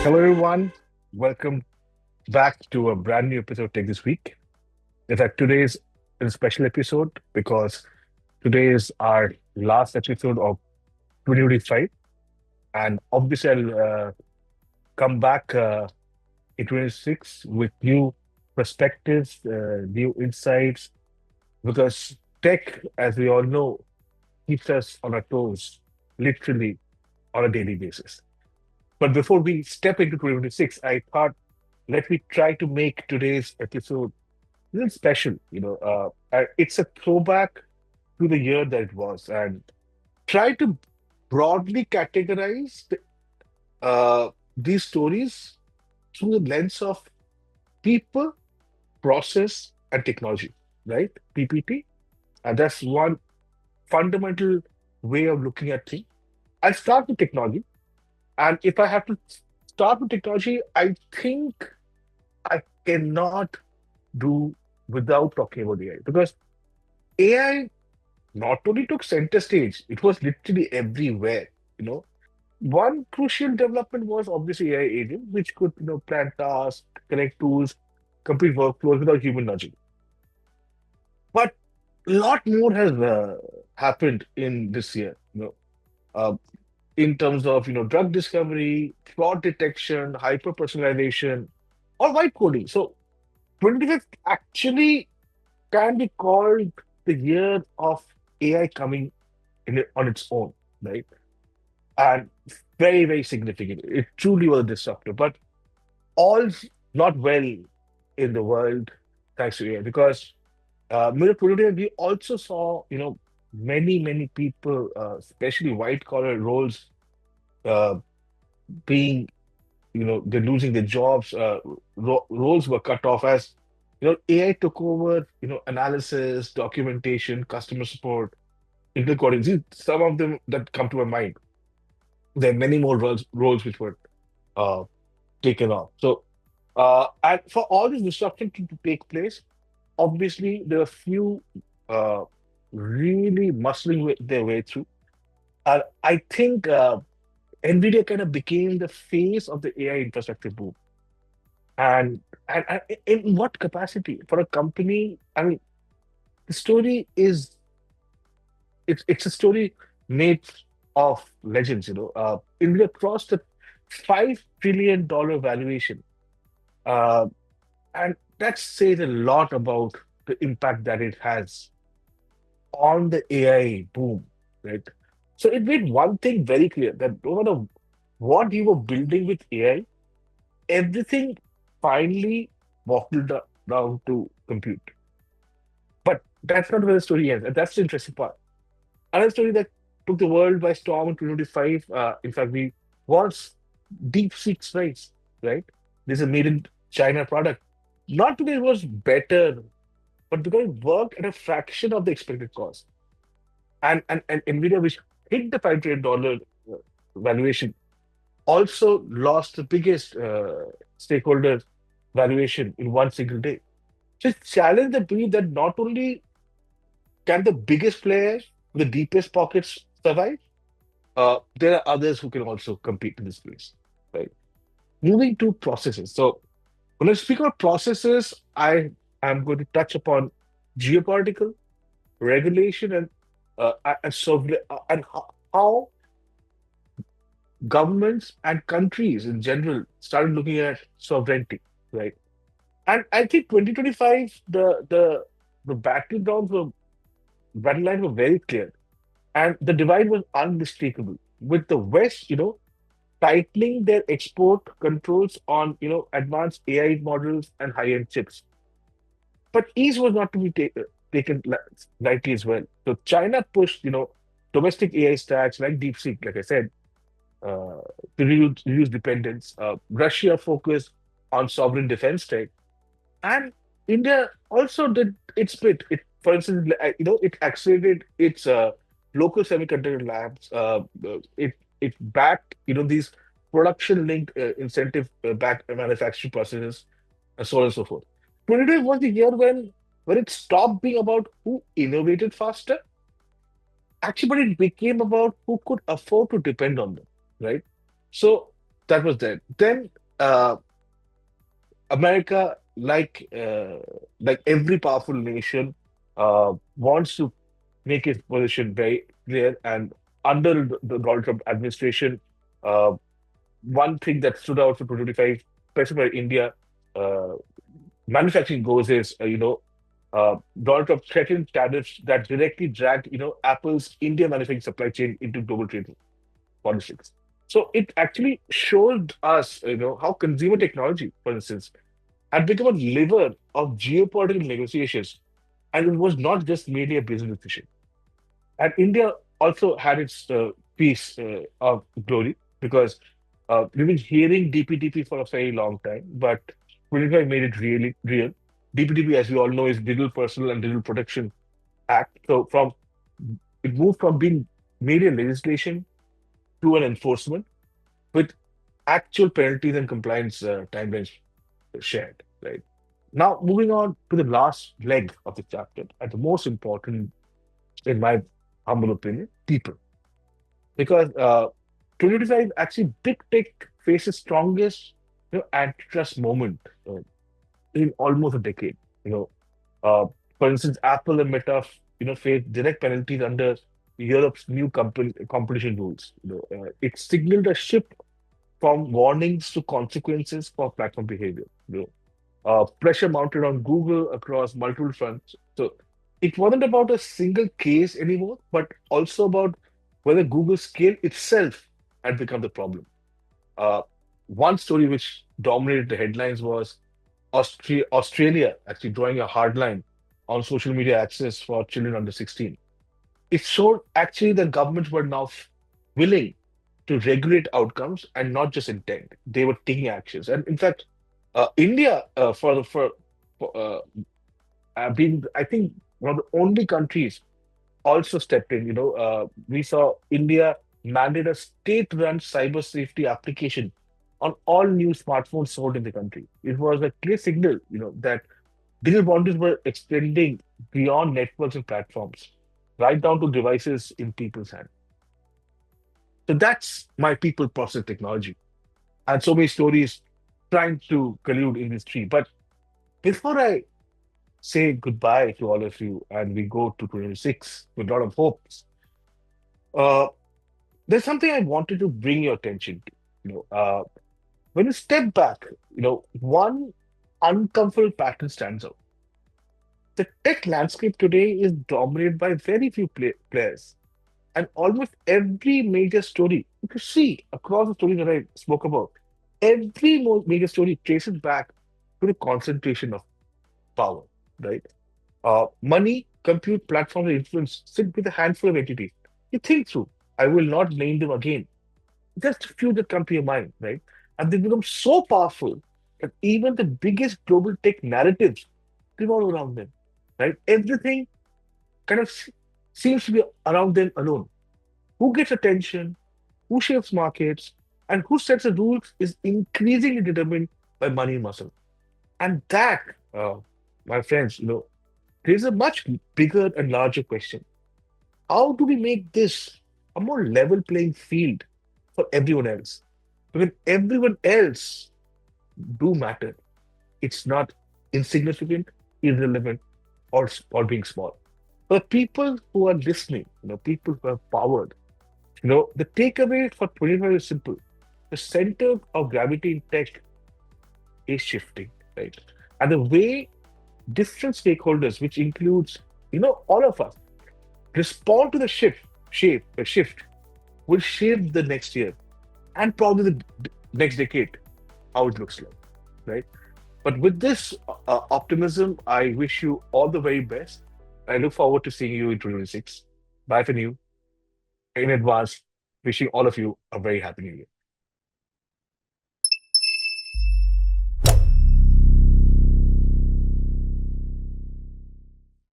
Hello, everyone. Welcome back to a brand new episode Take This Week. In fact, today is a special episode because today is our last episode of 2025. And obviously, I'll come back in 26 with new perspectives, new insights, because tech, as we all know, keeps us on our toes, literally on a daily basis. But before we step into 2026, I thought let me try to make today's episode a little special. It's a throwback to the year that it was, and try to broadly categorize these stories through the lens of people, process, and technology, right? PPT. And that's one fundamental way of looking at things. I'll start with technology. And if I have to start with technology, I think I cannot do without talking about AI because AI not only took center stage, it was literally everywhere. You know, one crucial development was obviously AI agent, which could plan tasks, connect tools, complete workflows without human nudging. But a lot more has happened in this year. Uh, in terms of drug discovery, fraud detection, hyper personalization, or white coding. So 25th actually can be called the year of AI coming on its own, right? And very, very significant. It truly was a disruptor, but all's not well in the world thanks to AI because Mirror today we also saw, many, many people, especially white collar roles, uh, being, they're losing their jobs. Roles were cut off as, AI took over, analysis, documentation, customer support, intercoding. These some of them that come to my mind. There are many more roles which were uh, taken off. So, and for all this disruption to take place, obviously there are few uh, really muscling their way through. I think NVIDIA kind of became the face of the AI infrastructure boom. And in what capacity? For a company, I mean, the story is it's a story made of legends. India crossed the $5 trillion valuation, uh, and that says a lot about the impact that it has on the AI boom, right? So it made one thing very clear that no matter what you were building with AI, everything finally boiled down to compute. But that's not where the story ends, and that's the interesting part. Another story that took the world by storm in 2025, in fact, we was DeepSeek's rise, right? This is a made in China product. Not because it was better, but because it worked at a fraction of the expected cost. And NVIDIA, which hit the $5 trillion valuation, also lost the biggest stakeholder valuation in one single day. So it challenged the belief that not only can the biggest players with the deepest pockets survive, there are others who can also compete in this space, right? Moving to processes. So when I speak about processes, I am going to touch upon geopolitical regulation and how governments and countries in general started looking at sovereignty, right? And I think 2025, the battle lines were very clear, and the divide was unmistakable. With the West, tightening their export controls on advanced AI models and high-end chips. But ease was not to be taken lightly as well. So China pushed domestic AI stacks like DeepSeek, like I said, uh, to reduce dependence. Russia focused on sovereign defense tech, and India also did its bit. It, for instance, it accelerated its local semiconductor labs. It backed these production-linked incentive backed manufacturing processes, and so on and so forth. 2020 was the year when it stopped being about who innovated faster, actually, but it became about who could afford to depend on them, right? So. that was there. Then America, like every powerful nation, wants to make its position very clear. And under the Donald Trump administration, uh, one thing that stood out for 2025, especially for India, uh, manufacturing goes is, Donald Trump threatened tariffs that directly dragged, Apple's India manufacturing supply chain into global trade politics. So it actually showed us, how consumer technology, for instance, had become a lever of geopolitical negotiations, and it was not just merely a business decision. And India also had its piece of glory because we've been hearing DPTP for a very long time, but 25 made it really real. DPTP, as we all know, is Digital Personal and Digital Protection Act. So from it moved from being merely a legislation to an enforcement with actual penalties and compliance timelines shared. Right now, moving on to the last leg of the chapter, and the most important, in my humble opinion, people. Because 2025 actually big tech faces strongest antitrust moment in almost a decade. You know, for instance, Apple and Meta face direct penalties under Europe's new competition rules. It signaled a shift from warnings to consequences for platform behavior. Pressure mounted on Google across multiple fronts. So it wasn't about a single case anymore, but also about whether Google scale itself had become the problem. Uh, One story which dominated the headlines was Australia actually drawing a hard line on social media access for children under 16. It showed actually the governments were now willing to regulate outcomes and not just intent. They were taking actions. And in fact, India, for being, I think, one of the only countries also stepped in. We saw India mandate a state-run cyber safety application on all new smartphones sold in the country. It was a clear signal, that digital boundaries were extending beyond networks and platforms, right down to devices in people's hands. So that's my people process technology. And so many stories trying to collude in this tree. But before I say goodbye to all of you and we go to 26 with a lot of hopes, uh, there's something I wanted to bring your attention to. When you step back, one uncomfortable pattern stands out. The tech landscape today is dominated by very few players. And almost every major story, you can see across the stories that I spoke about, every major story traces back to the concentration of power, right? Money, compute, platforms, and influence sit with a handful of entities. You think through. I will not name them again. Just a few that come to your mind, right? And they become so powerful that even the biggest global tech narratives revolve around them, right? Everything kind of seems to be around them alone. Who gets attention, who shapes markets, and who sets the rules is increasingly determined by money and muscle. And that, my friends, there's a much bigger and larger question. How do we make this a more level playing field for everyone else? Because everyone else do matter. It's not insignificant, irrelevant, or being small. But people who are listening, people who are powered, the takeaway for 25 is simple. The center of gravity in tech is shifting, right? And the way different stakeholders, which includes, all of us, respond to the shift will shape the next year and probably the next decade, how it looks like, right? But with this optimism, I wish you all the very best. I look forward to seeing you in 2026. Bye for now. In advance, wishing all of you a very happy new year.